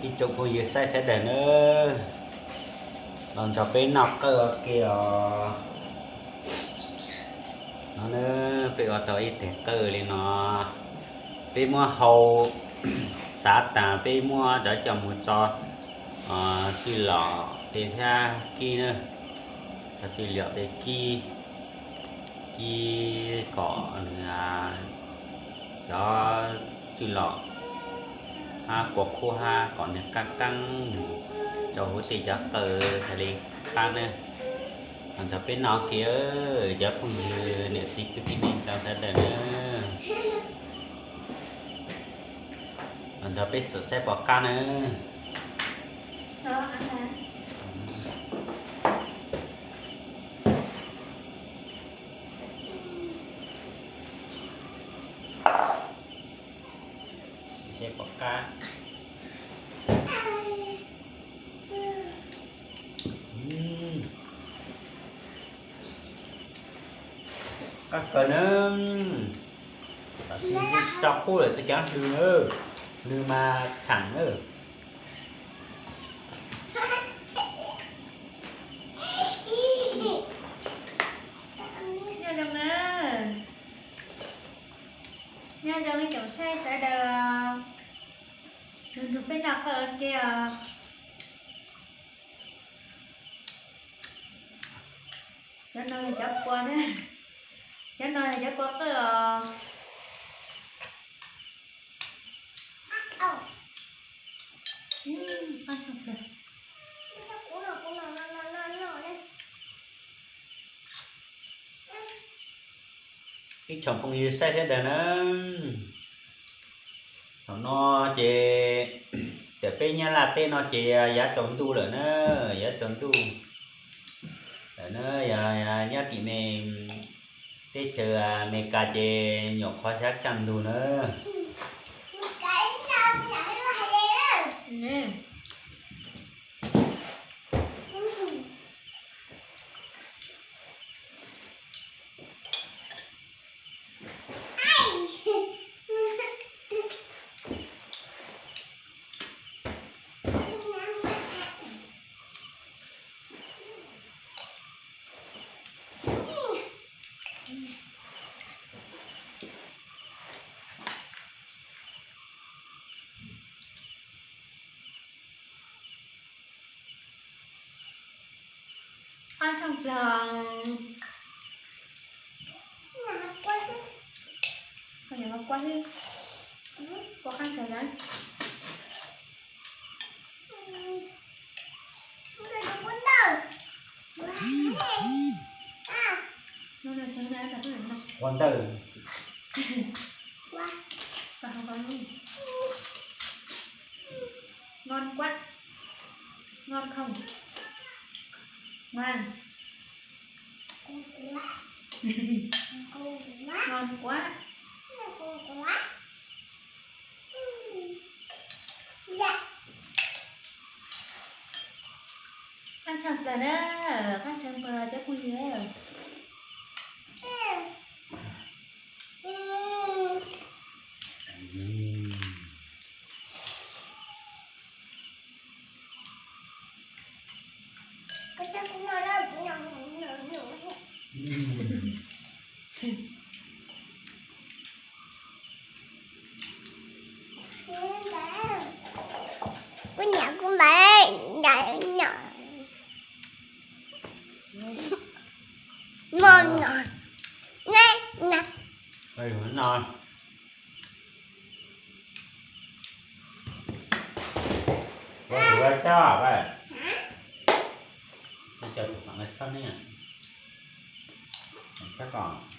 đi chụp hồi giờ sẽ để nữa còn cho bên nọc cơ kìa nó nữa bị ở tới để cơ lên nó bị mua hầu sát tà bị mua để cho một cho thì lọ thì ra kia nữa thì liệu để kia kia cỏ là cho thì lọ cuộc khu còn những căng cho hỗ trợ cho từ thời đi tăng nữa còn cho bên nó kia giờ cũng như nè thì cái mình tao sẽ để nữa còn cho bên sửa xe bỏ can nữa xe bỏ can các cờ nữa chọc khu là sẽ kéo đưa mà thẳng nữa nha dòng đi chồng xe sẽ được bên nào ở kia cho nơi chắc qua đấy cho nơi chắc qua cái ăn thật rồi cái chồng không như xe thế đời nó chỉ để bên nhà là tên nó chỉ giá trồng tu rồi nữa giá trồng tu rồi nữa nhớ chị này tết chờ mẹ cả chị nhọc khó chắc chẳng đủ nữa ăn trong giờ không nhớ qua đi có ăn thời gian nó là chẳng lẽ là cái này quan tử và không có luôn ngon quá ngon không ngoan ngon quá ăn chậm rồi đó ăn chậm rồi chắc vui rồi con nhỏ con bé nhỏ nhỏ ngon ngon nè nè đây vẫn non rồi cho vậy bây giờ bạn này xong nè chắc còn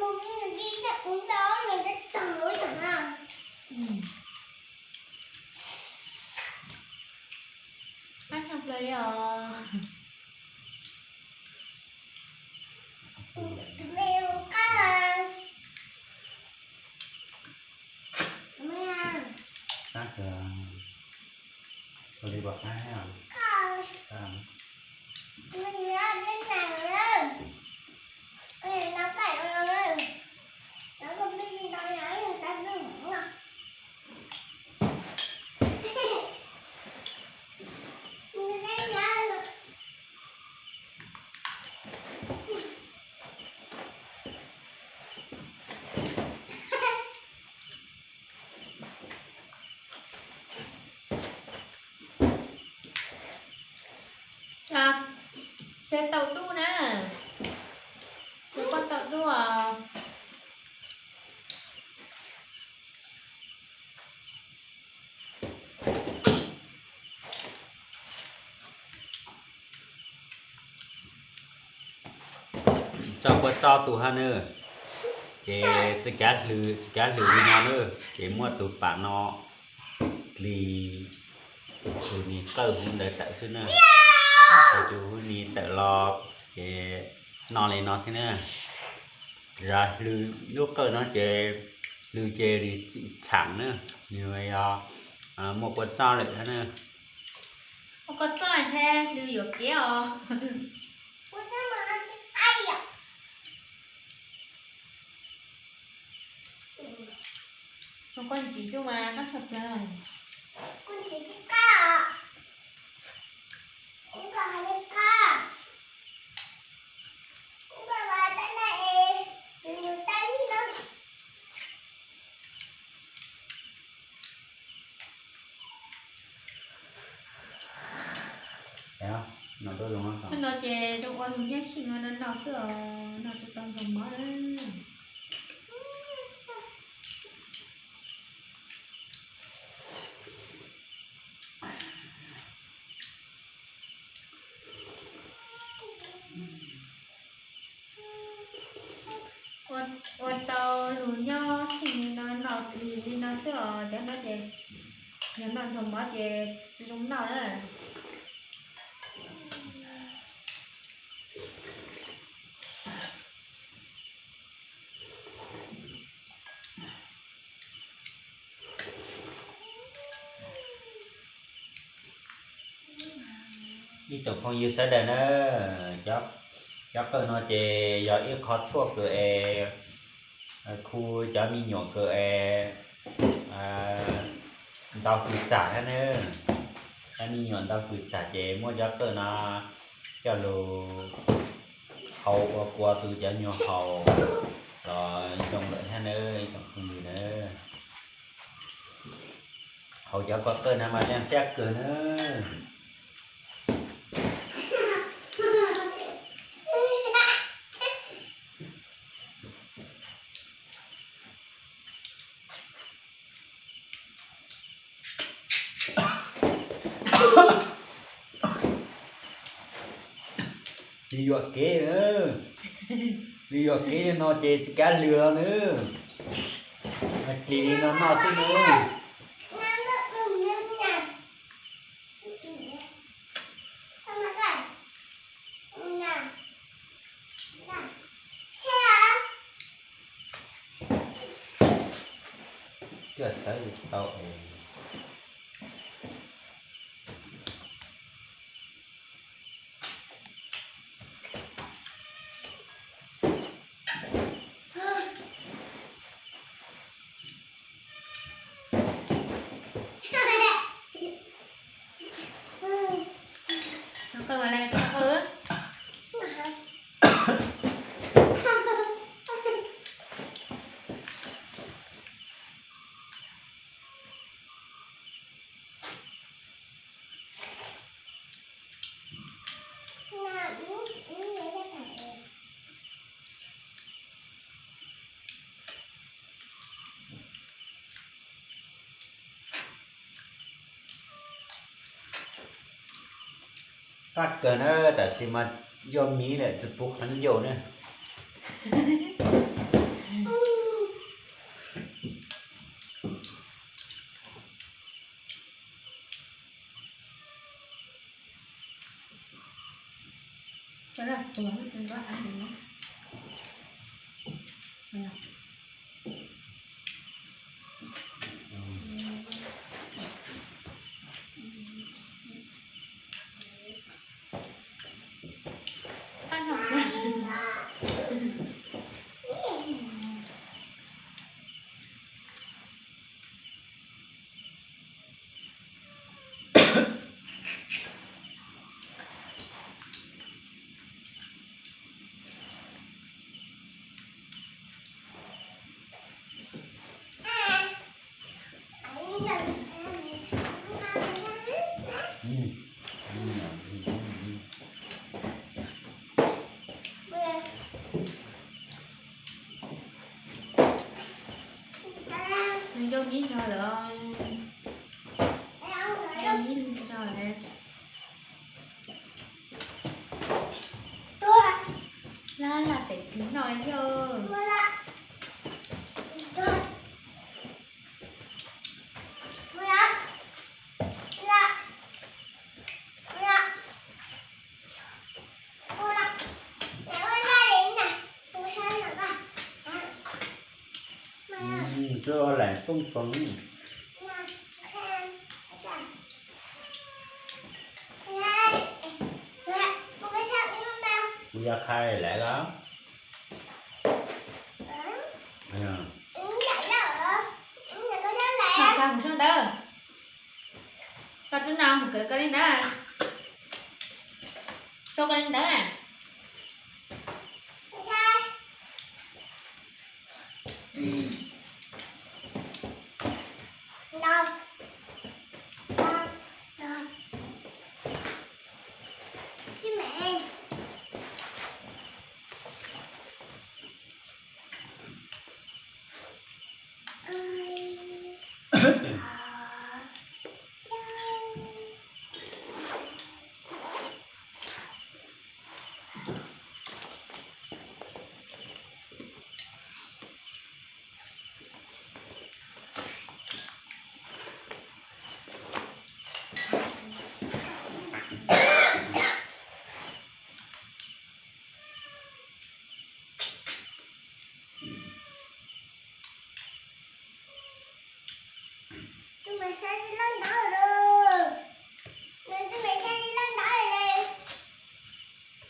một cái đi chắc cũng đó người ta từng lối thằng nào. Ăn xong rồi à. Mèo cá. Mẹ à. Các tôi đi bọc hai à. Con. Mình ra bên nào rồi. Ê, nó cậy rồi. Nó không biết gì đâu nhảy người ta đừng à. Mình đang ra. À, xe tàu tu nè. Xe con tàu tu à. cho qua cho tụ han nữa chế sẽ cá lử đi nhau nữa chế mua tụ bạn nó lì tụ ní tờ hun để tại xưa nữa tụ hun ní tại lo chế nó lên nó thế nữa rồi lử lúc cơ nó chế lử chế đi chẳng nữa như vậy một con sao lại thế nữa Một con có là xe đưa dược kéo à. Ủa sao mà ăn ai à? Một con chỉ cho mà cắt thật rồi. Con chỉ thích cá à? Cũng có hai con cá. Cũng có vài cái này. Nhiều cái nữa. thấy không nó tôi đúng không Nó chè trong con mình nhét xin nó nó sữa nó cho con dùng mỡ đấy. Con tàu dù nho xin nó thì nó sữa để nó chè nếu nó dùng mỡ chè dùng nó đấy. đi chụp không như sẽ đây nữa chắc cơ nó chè giờ ít khó thuốc rồi khu cho mi nhọn cơ tao cứ trả thế nữa anh mi nhọn tao cứ trả chè mua chắc cơ nó cho lù hậu qua từ cho nhỏ hậu rồi trồng lại thế nữa trồng không gì nữa hậu cho có cơ nào mà đang xét cơ nữa đi vào kế nữa đi vào kế nó chê cá lừa nữa thì nó xin nữa Nó nước như nè. Sao mà cả? Nè. Nè. Sao? chưa xảy tao Nó cơ này có hứa. cắt cờ nữa tại sao mà do mí lại chụp bút hắn nhiều nữa Đó là tuần mình có ăn gì nữa. Ăn không? Mình vô nghĩ sao được không? Vô nghĩ sao được? Là để tiếng nói vô. Chưa lại tung phấn. Bây giờ khai lại đó. Nào con xuống đó. Con chỗ nào một cái lên đó à? Cho con lên đó à?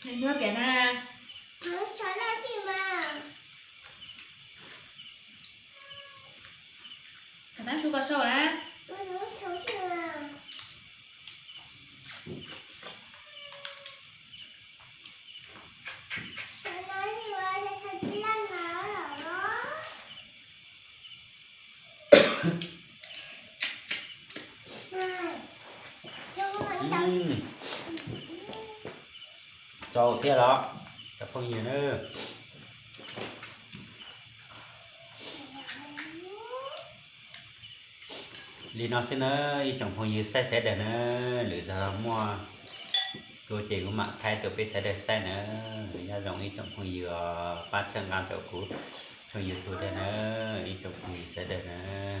Nên hứa kìa na. Cả tám su có sổ đó. Cho kia đó. Chắc không nhiều nữa. Lý nó sẽ nữa, chẳng không nhiều sẽ để nữa. Lựa ra mua. Cô chị của mạng thay từ phía sẽ để xe nữa. Nhà dòng ý chẳng không nhiều 300 ngàn triệu cú. Không nhiều tuổi để nữa. Ý chẳng không nhiều sẽ để nữa.